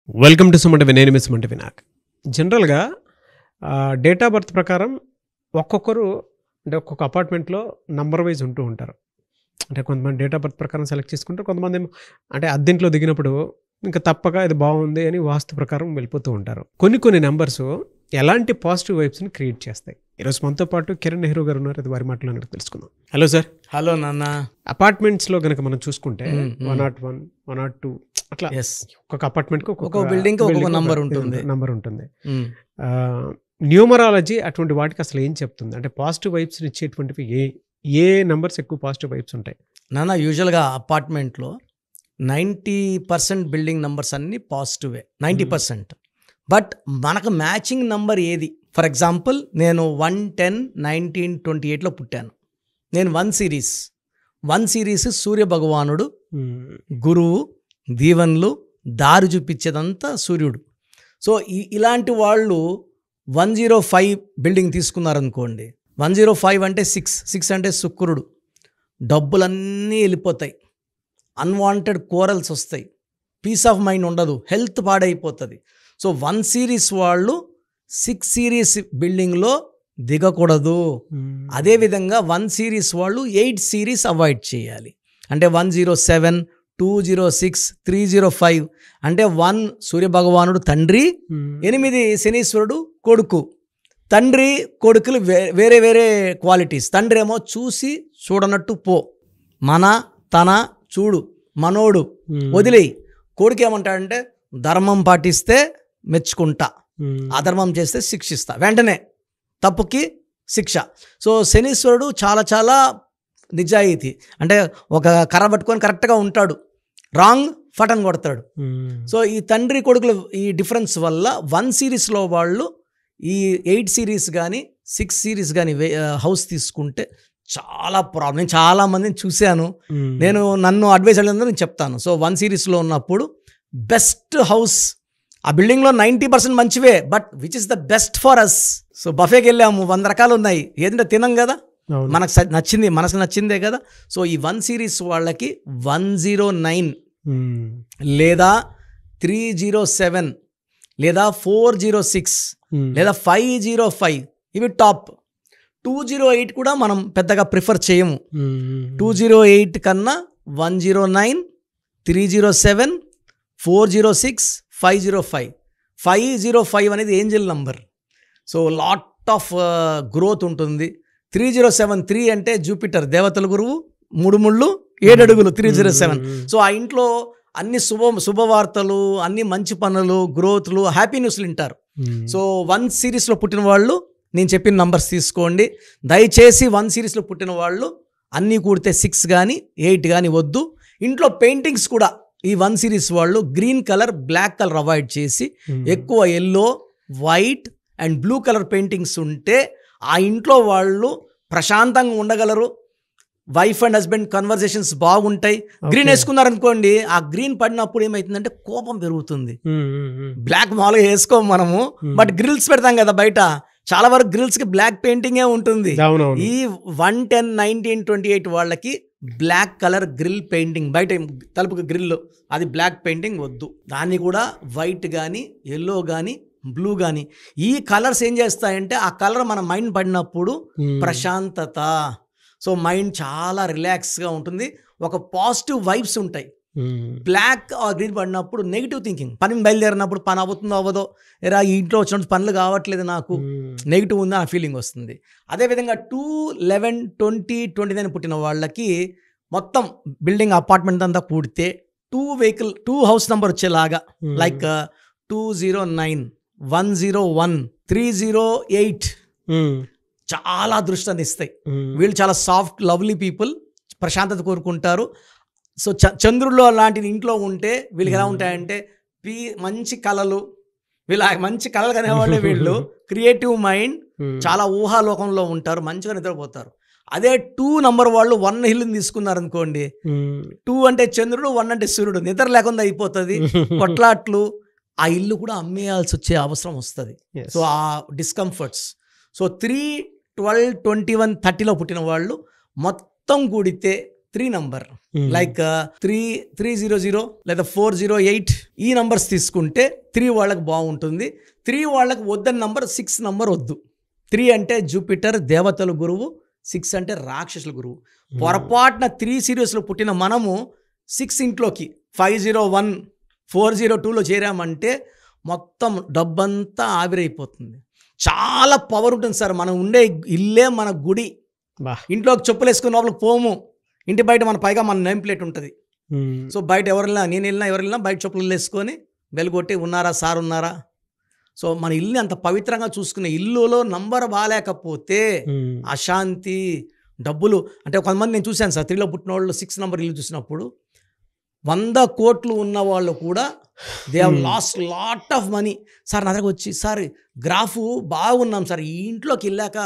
Welcome to సుమంట నేను miss సుమంట Vinayak. జనరల్గా date of birth ప్రకారం ఒక్కొక్కరు అంటే ఒక్కొక్క అపార్ట్మెంట్లో నంబర్ వైజ్ ఉంటూ ఉంటారు. అంటే కొంతమంది డేట్ ఆఫ్ బర్త్ ప్రకారం సెలెక్ట్ చేసుకుంటారు, కొంతమంది ఏమో అంటే అద్దెంట్లో దిగినప్పుడు ఇంకా తప్పక ఇది బాగుంది అని వాస్తు ప్రకారం వెళ్ళిపోతూ ఉంటారు. కొన్ని నెంబర్స్ ఎలాంటి పాజిటివ్ వైబ్స్ని క్రియేట్ చేస్తాయి. ఈరోజు మనతో పాటు కిరణ్ నెహ్రూ గారు ఉన్నారు, అది వారి మాటలో అన్నట్టు తెలుసుకుందాం. Hello sir. హలో నాన్న. అపార్ట్మెంట్స్లో కనుక మనం చూసుకుంటే 101, 102 అట్లా ఒక్కొక్క అపార్ట్మెంట్కి ఒక్కొక్క బిల్డింగ్ ఒక్కొక్క నంబర్ ఉంటుంది. న్యూమరాలజీ అటువంటి వాటికి అసలు ఏం చెప్తుంది? అంటే పాజిటివ్ వైబ్స్ ఇచ్చేటువంటివి ఏ నంబర్స్ ఎక్కువ పాజిటివ్ వైబ్స్ ఉంటాయి నాన్న? యూజువల్గా అపార్ట్మెంట్లో 90% బిల్డింగ్ నంబర్స్ అన్నీ పాజిటివే, 90%. బట్ మనకు మ్యాచింగ్ నంబర్ ఏది? ఫర్ ఎగ్జాంపుల్ నేను 110 1928లో పుట్టాను. నేను 1 సిరీస్ సూర్య భగవానుడు, గురువు, దీవెనలు, దారి చూపించేదంతా సూర్యుడు. సో ఇలాంటి వాళ్ళు 105 బిల్డింగ్ తీసుకున్నారనుకోండి. 105 అంటే 6 అంటే శుక్రుడు. డబ్బులన్నీ వెళ్ళిపోతాయి, అన్వాంటెడ్ కోరల్స్ వస్తాయి, పీస్ ఆఫ్ మైండ్ ఉండదు, హెల్త్ పాడైపోతుంది. సో 1 సిరీస్ వాళ్ళు 6 సిరీస్ బిల్డింగ్లో దిగకూడదు. అదేవిధంగా 1 సిరీస్ వాళ్ళు 8 సిరీస్ అవాయిడ్ చేయాలి. అంటే 107, 206, 305 అంటే 1 సూర్యభగవానుడు తండ్రి, 8 శనీశ్వరుడు కొడుకు. తండ్రి కొడుకులు వేరే వేరే క్వాలిటీస్. తండ్రి ఏమో చూసి చూడనట్టు పో, మన తన చూడు, మనోడు వదిలేయి. కొడుకు ఏమంటాడంటే ధర్మం పాటిస్తే మెచ్చుకుంటా, అధర్మం చేస్తే శిక్షిస్తా, వెంటనే తప్పుకి శిక్ష. సో శనీశ్వరుడు చాలా నిజాయితీ, అంటే ఒక కర్ర పట్టుకొని కరెక్ట్గా ఉంటాడు, రాంగ్ ఫటన్ కొడతాడు. సో ఈ తండ్రి కొడుకులు ఈ డిఫరెన్స్ వల్ల 1 సిరీస్లో వాళ్ళు ఈ 8 సిరీస్ కానీ 6 సిరీస్ కానీ హౌస్ తీసుకుంటే చాలా ప్రాబ్లం. నేను చాలామందిని చూశాను, నన్ను అడ్వైస్ అడిగినందుకు నేను చెప్తాను. సో 1 సిరీస్లో ఉన్నప్పుడు బెస్ట్ హౌస్, ఆ బిల్డింగ్లో 90% మంచివే, but which is the best for us. So బఫేకి వెళ్ళాము, 100 రకాలు ఉన్నాయి, ఏదంటే తినం కదా, మనకు నచ్చింది, మనసుకు నచ్చిందే కదా. సో ఈ 1 సిరీస్ వాళ్ళకి 109 లేదా 307 లేదా 406 లేదా 505 ఇవి టాప్. 208 కూడా మనం పెద్దగా ప్రిఫర్ చేయము. 208 కన్నా 109, 307, 406, 505. 505 అనేది Angel number. So lot of growth ఉంటుంది. 307, 3 అంటే జూపిటర్, దేవతల గురువు, 3 ముళ్ళు 7 అడుగులు, 307. సో ఆ ఇంట్లో అన్ని శుభవార్తలు, అన్ని మంచి పనులు, గ్రోత్లు, హ్యాపీ న్యూస్లు వింటారు. సో 1 సిరీస్లో పుట్టిన వాళ్ళు నేను చెప్పిన నంబర్స్ తీసుకోండి. దయచేసి 1 సిరీస్లో పుట్టిన వాళ్ళు అన్నీ కూడితే 6 కానీ 8 కానీ వద్దు. ఇంట్లో పెయింటింగ్స్ కూడా ఈ 1 సిరీస్ వాళ్ళు green colour, black colour avoid చేసి ఎక్కువ yellow, white and blue colour paintings ఉంటే ఆ ఇంట్లో వాళ్ళు ప్రశాంతంగా ఉండగలరు. వైఫ్ అండ్ హస్బెండ్ కన్వర్జేషన్స్ బాగుంటాయి. గ్రీన్ వేసుకున్నారనుకోండి, ఆ గ్రీన్ పడినప్పుడు ఏమవుతుందంటే కోపం పెరుగుతుంది. బ్లాక్ మామూలుగా వేసుకోము మనము, బట్ గ్రిల్స్ పెడతాం కదా బయట, చాలా వరకు గ్రిల్స్కి బ్లాక్ పెయింటింగే ఉంటుంది. ఈ 110, 1928 వాళ్ళకి బ్లాక్ కలర్ గ్రిల్ పెయింటింగ్, బయట తలుపుకి గ్రిల్, అది బ్లాక్ పెయింటింగ్ వద్దు. దాన్ని కూడా వైట్ కానీ, ఎల్లో కానీ, బ్లూ కానీ, ఈ కలర్స్ ఏం చేస్తాయంటే ఆ కలర్ మన మైండ్ పడినప్పుడు ప్రశాంతత, సో మైండ్ చాలా రిలాక్స్గా ఉంటుంది, ఒక పాజిటివ్ వైబ్స్ ఉంటాయి. బ్లాక్ ఆర్ గ్రీన్ పడినప్పుడు నెగిటివ్ థింకింగ్, పని బయలుదేరినప్పుడు పని అవుతుందో అవ్వదో, ఎరా ఈ ఇంట్లో వచ్చినప్పుడు పనులు కావట్లేదు, నాకు నెగిటివ్ ఉందా ఆ ఫీలింగ్ వస్తుంది. అదేవిధంగా 2, 11, 20, 29 పుట్టిన వాళ్ళకి మొత్తం బిల్డింగ్ అపార్ట్మెంట్ అంతా కూడితే 2 హౌస్ నెంబర్ వచ్చేలాగా, లైక్ 209, 101, 308 చాలా అదృష్టాన్ని ఇస్తాయి. వీళ్ళు చాలా సాఫ్ట్ లవ్లీ పీపుల్, ప్రశాంతత కోరుకుంటారు. సో చంద్రుల్లో లాంటి ఇంట్లో ఉంటే వీళ్ళకి ఎలా ఉంటాయంటే మంచి కళలు, మంచి కళలు కనేవాళ్ళే వీళ్ళు, క్రియేటివ్ మైండ్, చాలా ఊహాలోకంలో ఉంటారు, మంచిగా నిద్రపోతారు. అదే 2 నంబర్ వాళ్ళు 1 హిల్ని తీసుకున్నారనుకోండి, 2 అంటే చంద్రుడు, 1 అంటే సూర్యుడు, నిద్ర లేకుండా అయిపోతుంది, కొట్లాట్లు, ఆ ఇల్లు కూడా అమ్మేయాల్సి వచ్చే అవసరం వస్తుంది. సో ఆ డిస్కంఫర్ట్స్. సో 3, 12, 21, 30లో పుట్టిన వాళ్ళు మొత్తం కూడితే 3 నంబర్ లైక్ 300 లేదా 408 ఈ నంబర్స్ తీసుకుంటే 3 వాళ్ళకి బాగుంటుంది. 3 వాళ్ళకి వద్దని నంబర్ 6 నంబర్ వద్దు. 3 అంటే జూపిటర్ దేవతల గురువు, 6 అంటే రాక్షసుల గురువు. పొరపాటున 3 సిరీస్లో పుట్టిన మనము 6 ఇంట్లోకి 501 402లో చేరామంటే మొత్తం డబ్బంతా ఆవిరైపోతుంది. చాలా పవర్ ఉంటుంది సార్. మనం ఉండే ఇల్లే మన గుడి. ఇంట్లోకి చెప్పులు వేసుకుని లోపలికి పోము. ఇంటి బయట పైగా మన నేమ్ ప్లేట్ ఉంటుంది. సో బయట నేను వెళ్ళినా బయట చెప్పులు వేసుకొని వెలుగొట్టి ఉన్నారా సార్ ఉన్నారా. సో మన ఇల్లుని అంత పవిత్రంగా చూసుకునే ఇల్లులో నంబర్ బాగాలేకపోతే అశాంతి, డబ్బులు అంటే కొంతమంది నేను చూశాను సార్, 3లో పుట్టిన వాళ్ళు 6 నంబర్ ఇల్లు చూసినప్పుడు 100 కోట్లు ఉన్న వాళ్ళు కూడా they have lost lot of money. Sir నా దగ్గర వచ్చి సార్ గ్రాఫ్ బాగున్నాం సార్, ఈ ఇంట్లోకి వెళ్ళాక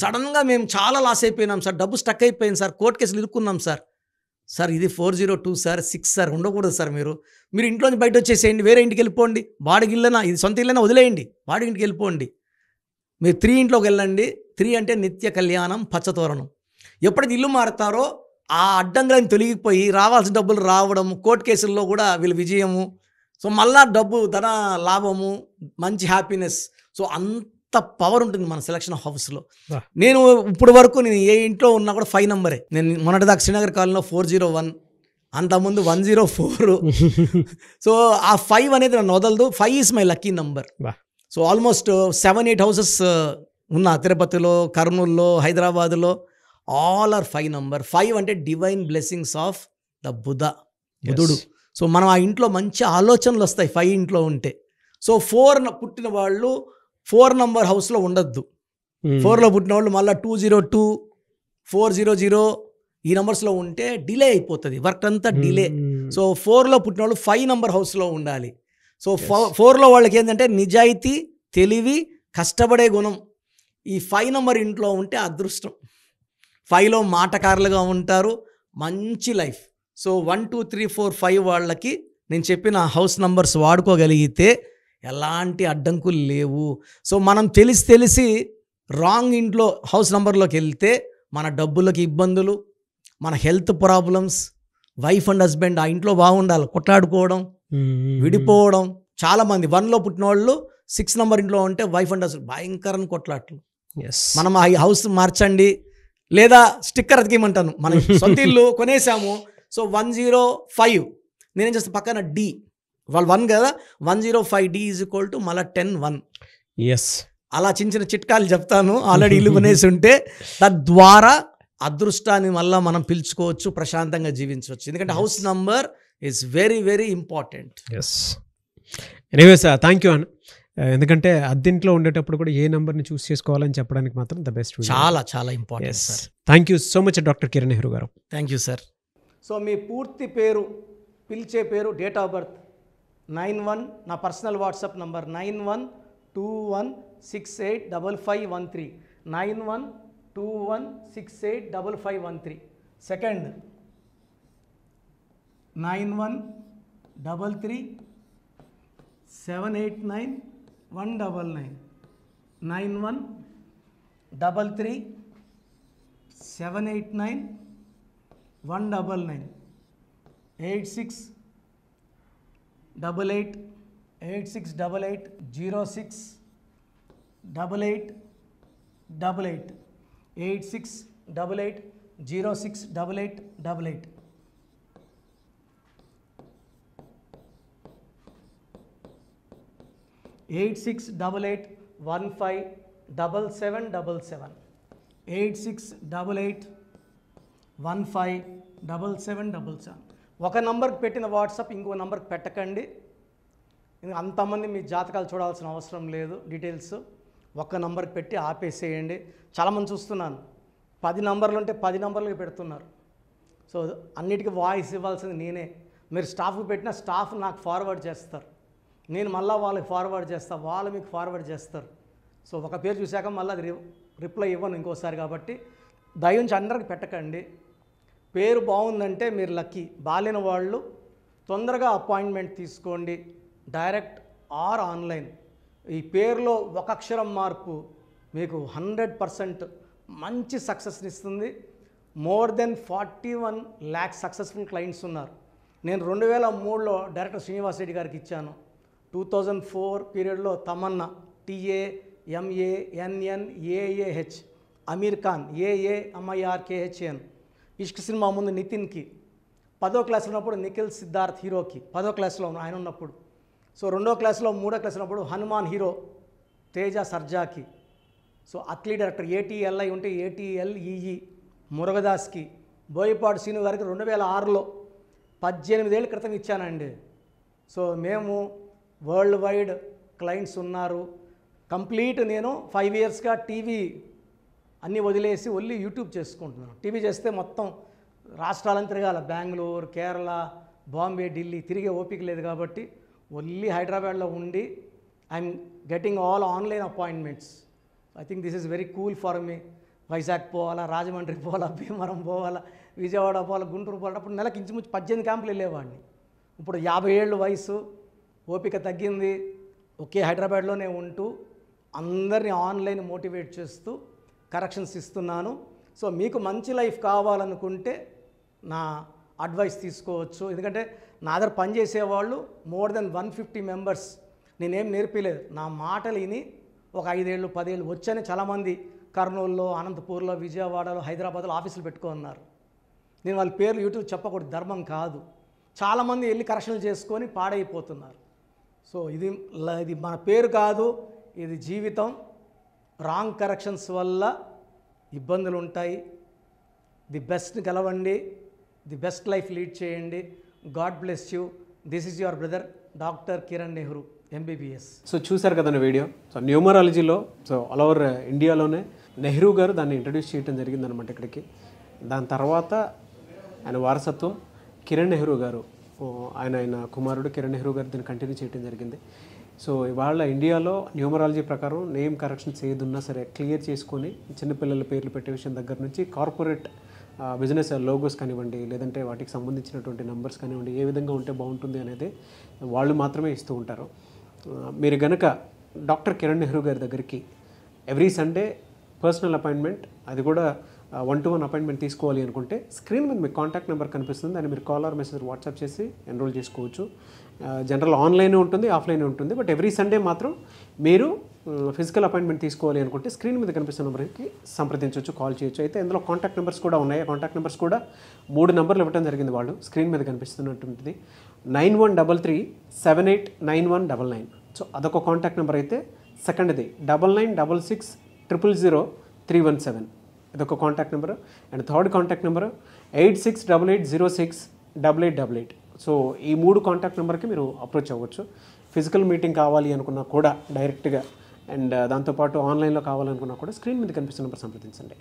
సడన్గా మేము చాలా లాస్ అయిపోయినాం సార్, డబ్బు స్టక్ అయిపోయింది సార్, కోర్టు కేసులు ఇరుక్కున్నాం సార్. సార్ ఇది 402 సార్, 6 సార్ ఉండకూడదు సార్. మీరు ఇంట్లోంచి బయట వచ్చేసేయండి, వేరే ఇంటికి వెళ్ళిపోండి. బాడికి ఇల్లనా ఇది సొంత ఇల్లైనా వదిలేయండి, బాడికి ఇంటికి వెళ్ళిపోండి. మీరు 3 ఇంట్లోకి వెళ్ళండి. 3 అంటే నిత్య కళ్యాణం, పచ్చతోరణం. ఎప్పుడైతే ఇల్లు మారుతారో ఆ అడ్డంగాని తొలగిపోయి రావాల్సిన డబ్బులు రావడము, కోర్టు కేసుల్లో కూడా వీళ్ళు విజయము. సో మళ్ళా డబ్బు ధన లాభము, మంచి హ్యాపీనెస్. సో అంత పవర్ ఉంటుంది మన సెలక్షన్ హౌస్లో. నేను ఇప్పుడు వరకు నేను ఏ ఇంట్లో ఉన్నా కూడా 5 నంబరే. నేను మొన్నటిదాకా శ్రీనగర్ కాలనీలో 401, అంతకుముందు 104. సో ఆ 5 అనేది నన్ను వదలదు. 5 is my lucky number. So almost 7-8 houses ఉన్నా తిరుపతిలో, కర్నూలులో, హైదరాబాద్లో. All are 5 number. 5 అంటే డివైన్ బ్లెస్సింగ్స్ ఆఫ్ ద బుధుడు. సో మనం ఆ ఇంట్లో మంచి ఆలోచనలు వస్తాయి 5 ఇంట్లో ఉంటే. సో 4 పుట్టిన వాళ్ళు 4 నంబర్ హౌస్లో ఉండొద్దు. 4లో పుట్టిన వాళ్ళు మళ్ళీ 202, 400 ఈ నంబర్స్లో ఉంటే డిలే అయిపోతుంది, వర్క్ అంతా డిలే. సో 4లో పుట్టిన వాళ్ళు 5 నంబర్ హౌస్లో ఉండాలి. సో 4లో వాళ్ళకి ఏంటంటే నిజాయితీ, తెలివి, కష్టపడే గుణం. ఈ 5 నంబర్ ఇంట్లో ఉంటే అదృష్టం. 5లో మాటకారులుగా ఉంటారు, మంచి లైఫ్. సో 1, 2, 3, 4, 5 వాళ్ళకి నేను చెప్పిన హౌస్ నంబర్స్ వాడుకోగలిగితే ఎలాంటి అడ్డంకులు లేవు. సో మనం తెలిసి రాంగ్ ఇంట్లో హౌస్ నంబర్లోకి వెళ్తే మన డబ్బులకి ఇబ్బందులు, మన health problems, wife and husband ఆ ఇంట్లో బాగుండాలి, కొట్లాడుకోవడం, విడిపోవడం. చాలామంది 1లో పుట్టిన వాళ్ళు 6 నంబర్ ఇంట్లో ఉంటే వైఫ్ అండ్ హస్బెండ్ భయంకరమైన కొట్లాట్లు. మనం ఆ హౌస్ మార్చండి లేదా స్టిక్కర్ అతికేయమంటాను. మనం సొంత ఇల్లు కొనేసాము. సో 105 నేనేం చేస్తాను, పక్కన డి వాళ్ళు 1 కదా, 105D = మళ్ళీ 10-1. అలా చిన్న చిట్కాలు చెప్తాను. ఆల్రెడీ ఇల్లు కొనేసి ఉంటే తద్వారా అదృష్టాన్ని మళ్ళీ మనం పిలుచుకోవచ్చు, ప్రశాంతంగా జీవించవచ్చు. ఎందుకంటే house number is very very important. Anyways thank you అన్న. ఎందుకంటే అద్దెంట్లో ఉండేటప్పుడు కూడా ఏ నెంబర్ని చూస్ చేసుకోవాలని చెప్పడానికి మాత్రం ద బెస్ట్. చాలా చాలా important sir. Thank you so much doctor Kiran Nehru garu. Thank you sir. So మీ పూర్తి పేరు, పిలిచే పేరు, డేట్ ఆఫ్ బర్త్ 91, నా పర్సనల్ వాట్సాప్ నంబర్ 9121685513, 9121685513. సెకండ్ 9133789199, 9133789199, 868886880688, 8688068888. 8688157777, 8688157777. ఒక నంబర్కి పెట్టిన వాట్సాప్ ఇంకో నంబర్కి పెట్టకండి. అంతమంది మీ జాతకాలు చూడాల్సిన అవసరం లేదు. డీటెయిల్స్ ఒక్క నంబర్కి పెట్టి ఆపేసేయండి. చాలామంది చూస్తున్నాను 10 నంబర్లు ఉంటే 10 నంబర్లకి పెడుతున్నారు. సో అన్నిటికీ వాయిస్ ఇవ్వాల్సింది నేనే. మీరు స్టాఫ్కి పెట్టిన స్టాఫ్ నాకు ఫార్వర్డ్ చేస్తారు, నేను మళ్ళీ వాళ్ళకి ఫార్వర్డ్ చేస్తాను, వాళ్ళు మీకు ఫార్వర్డ్ చేస్తారు. సో ఒక పేరు చూశాక మళ్ళీ అది రిప్లై ఇవ్వను ఇంకోసారి. కాబట్టి దయించి అందరికి పెట్టకండి. పేరు బాగుందంటే మీరు లక్కీ. బాలేని వాళ్ళు తొందరగా అపాయింట్మెంట్ తీసుకోండి, డైరెక్ట్ ఆర్ ఆన్లైన్. ఈ పేరులో ఒక అక్షరం మార్పు మీకు 100% మంచి సక్సెస్ని ఇస్తుంది. More than 41 lakhs successful clients ఉన్నారు. నేను 2003లో డైరెక్టర్ శ్రీనివాస్ రెడ్డి గారికి ఇచ్చాను. 2004 పీరియడ్లో తమన్నా, TAMANNAAH, అమీర్ ఖాన్, AAMIRKHAN, ఇష్క్ సినిమా ముందు నితిన్కి, 10వ క్లాస్లో ఉన్నప్పుడు నిఖిల్ సిద్ధార్థ్ హీరోకి, 10వ క్లాస్లో ఆయన ఉన్నప్పుడు. సో 2వ క్లాస్లో 3వ క్లాస్ ఉన్నప్పుడు హనుమాన్ హీరో తేజ సర్జాకి. సో అక్లీ డైరెక్టర్ ATLI ఉంటే ATLEE మురుగదాస్కి, బోయపాటి శ్రీను గారికి 2006లో 18 ఏళ్ళ క్రితం ఇచ్చానండి. సో మేము వరల్డ్ వైడ్ క్లయింట్స్ ఉన్నారు. కంప్లీట్ నేను 5 ఇయర్స్గా టీవీ అన్నీ వదిలేసి ఓన్లీ యూట్యూబ్ చేసుకుంటున్నాను. టీవీ చేస్తే మొత్తం రాష్ట్రాలను తిరగాల, బెంగళూరు, కేరళ, బాంబే, ఢిల్లీ తిరిగే ఓపిక లేదు కాబట్టి ఓన్లీ హైదరాబాద్లో ఉండి I'm getting all online appointments. I think this is very cool for me. Vizag పోవాలా, రాజమండ్రి పోవాలా, భీమవరం పోవాలా, విజయవాడ పోవాలా, గుంటూరు పోవాలా. అప్పుడు నెలకి ఇంచుమించు 18 క్యాంపులు వెళ్ళేవాడిని. ఇప్పుడు 50 ఏళ్ళు వయసు, ఓపిక తగ్గింది. ఒకే హైదరాబాద్లోనే ఉంటూ అందరినీ ఆన్లైన్ మోటివేట్ చేస్తూ కరెక్షన్స్ ఇస్తున్నాను. సో మీకు మంచి లైఫ్ కావాలనుకుంటే నా అడ్వైస్ తీసుకోవచ్చు. ఎందుకంటే నా దగ్గర పనిచేసేవాళ్ళు మోర్ దెన్ 150 మెంబర్స్. నేనేం నేర్పిలేదు, నా మాటలు విని ఒక 5 ఏళ్ళు 10 ఏళ్ళు వచ్చని చాలామంది కర్నూలులో, అనంతపూర్లో, విజయవాడలో, హైదరాబాద్లో ఆఫీసులు పెట్టుకున్నారు. నేను వాళ్ళ పేర్లు యూట్యూబ్ చెప్పకూడదు, ధర్మం కాదు. చాలామంది వెళ్ళి కరెక్షన్లు చేసుకొని పాడైపోతున్నారు. సో ఇది మన పేరు కాదు, ఇది జీవితం. రాంగ్ కరెక్షన్స్ వల్ల ఇబ్బందులు ఉంటాయి. ది బెస్ట్ని గెలవండి, ది బెస్ట్ లైఫ్ లీడ్ చేయండి. God bless you. This is your brother doctor Kiran Nehru, MBBS. So చూశారు కదా వీడియో. సో న్యూమరాలజీలో ఆల్ ఓవర్ ఇండియాలోనే నెహ్రూ గారు దాన్ని ఇంట్రడ్యూస్ చేయడం జరిగిందనమాట ఇక్కడికి. దాని తర్వాత ఆయన వారసత్వం కిరణ్ నెహ్రూ గారు, ఆయన కుమారుడు కిరణ్ నెహ్రూ గారు దీన్ని కంటిన్యూ చేయడం జరిగింది. సో ఇవాళ ఇండియాలో న్యూమరాలజీ ప్రకారం నేమ్ కరెక్షన్స్ ఏదున్నా సరే క్లియర్ చేసుకొని చిన్నపిల్లల పేర్లు పెట్టే విషయం దగ్గర నుంచి కార్పొరేట్ బిజినెస్ లోగోస్ కానివ్వండి, లేదంటే వాటికి సంబంధించినటువంటి నెంబర్స్ కానివ్వండి, ఏ విధంగా ఉంటే బాగుంటుంది అనేది వాళ్ళు మాత్రమే ఇస్తూ ఉంటారు. మీరు కనుక డాక్టర్ కిరణ్ నెహ్రూ గారి దగ్గరికి ఎవ్రీ సండే పర్సనల్ అపాయింట్మెంట్, అది కూడా 1-to-1 అపాయింట్మెంట్ తీసుకోవాలి అనుకుంటే స్క్రీన్ మీద మీకు కాంటాక్ట్ నెంబర్ కనిపిస్తుంది. దాన్ని మీరు కాల్ ఆర్ మెసేజ్ వాట్సాప్ చేసి ఎన్రోల్ చేసుకోవచ్చు. జనరల్ ఆన్లైన్ ఉంటుంది, ఆఫ్లైన్ ఉంటుంది. బట్ ఎవ్రీ సండే మాత్రం మీరు ఫిజికల్ అపాయింట్మెంట్ తీసుకోవాలి అనుకుంటే స్క్రీన్ మీద కనిపిస్తున్న నెంబర్కి సంప్రదించవచ్చు, కాల్ చేయొచ్చు. అయితే ఇందులో కాంటాక్ట్ నెంబర్స్ కూడా ఉన్నాయి. కాంటాక్ట్ నెంబర్స్ కూడా 3 నెంబర్లు ఇవ్వడం జరిగింది వాళ్ళు. స్క్రీన్ మీద కనిపిస్తున్నటువంటిది 9133789199. సో అదొక కాంటాక్ట్ నెంబర్. అయితే సెకండ్ది 9966000317, ఇదొక contact number. And third contact number 8688068888. So ఈ 3 కాంటాక్ట్ నెంబర్కి మీరు అప్రోచ్ అవ్వచ్చు. ఫిజికల్ మీటింగ్ కావాలి అనుకున్నా కూడా డైరెక్ట్గా, అండ్ దాంతోపాటు ఆన్లైన్లో కావాలనుకున్నా కూడా స్క్రీన్ మీద కనిపిస్తున్న నెంబర్ సంప్రదించండి.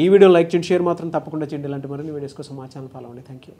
ఈ వీడియో లైక్ చేయండి, షేర్ మాత్రం తప్పకుండా చేయండి. ఇలాంటి మరిన్ని వీడియోస్ కోసం మా ఛానల్ ఫాలో అవ్వండి. Thank you.